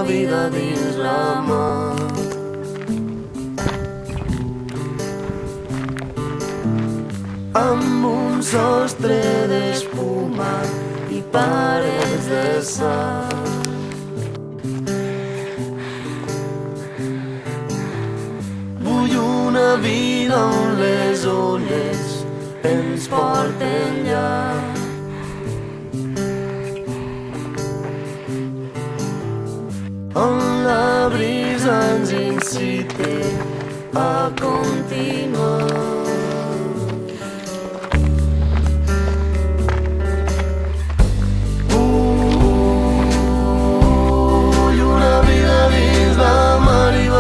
vida dins la mar. Amb un sostre d'espuma i parets de sal. Vull una vida on les ones ens porten llarg. On la brisa ens incite a continuar.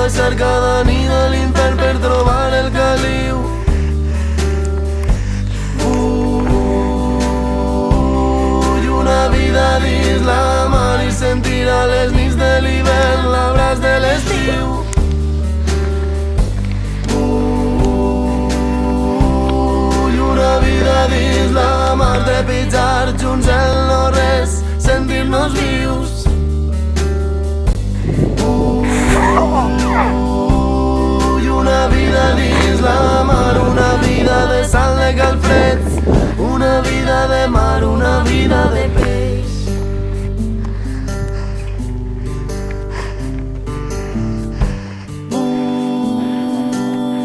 Baixar cada nit a l'infern per trobar el caliu. Vull una vida dins la mar i sentir a les nits de l'hivern l'abraç de l'estiu. Vull una vida dins la mar, trepitjar junts el no-res, sentir-nos vius. Una vida dins la mar, una vida de sal de calfreds, una vida de mar, una vida de peix.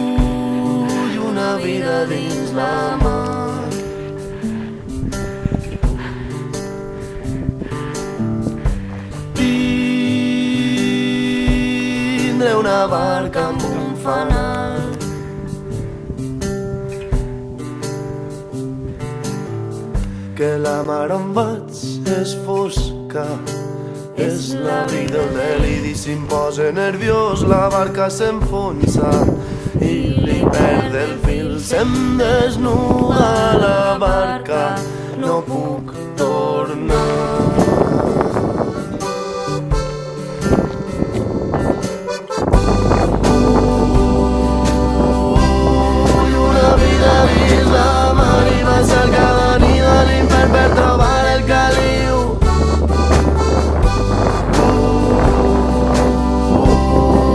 Vull una vida dins la mar. Tindré una barca amb un fanal. Que la mar on vaig és fosca, és l'abric del deliri, s'imposa nerviós, la barca s'enfonsa i li perd el fil, se'm desnuda la barca, no puc tornar. Baixar cada nit a l'infern per trobar el caliu.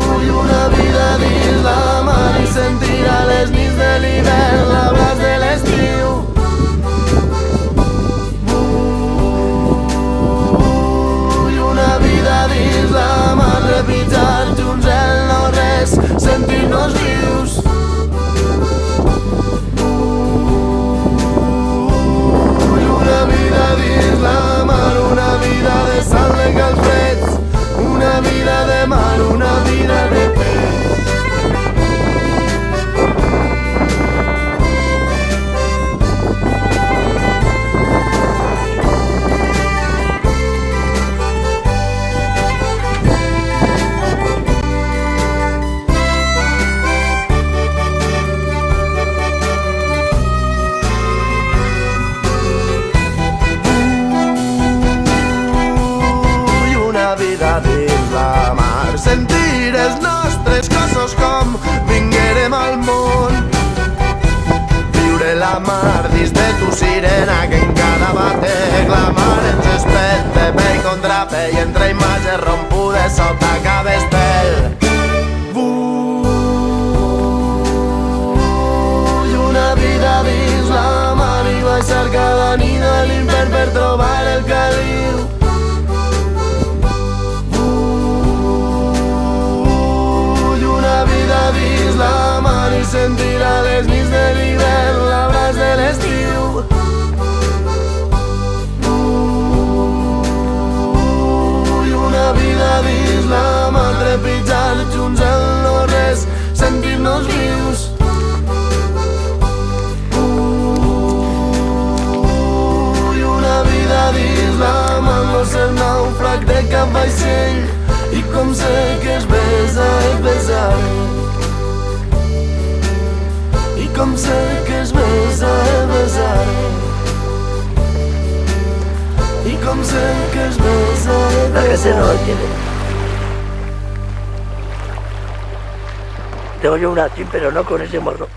Vull una vida dins la mar i sentir a les nits de l'hivern l'abraç de l'estiu. Vull una vida dins la mar, trepitjar junts el no-res, sentir-nos vius. La mar, una vida de sal de calfreds, una vida de mar, una vida de peix. Sentir els nostres cossos com vinguérem al món. Viure la mar dins de tu sirena, que en cada batec la mar ens espenta pell contra pell, entre imatges rompudes sota cabestel. Vull una vida dins la mar i baixar cada nit a l'infern per trobar el caliu. Dins la mar i sentir a les nits de l'hivern l'abraç de l'estiu. Vull una vida dins la mar, trepitjar junts el no-res, sentir-nos vius. Vull una vida dins la mar, no ser nàufrag de cap vaixell, i com sé que es besa et besaré. Com sé que es besa el besaré. I com sé que es besa el besaré. Tengo yo una así, pero no con ese morro.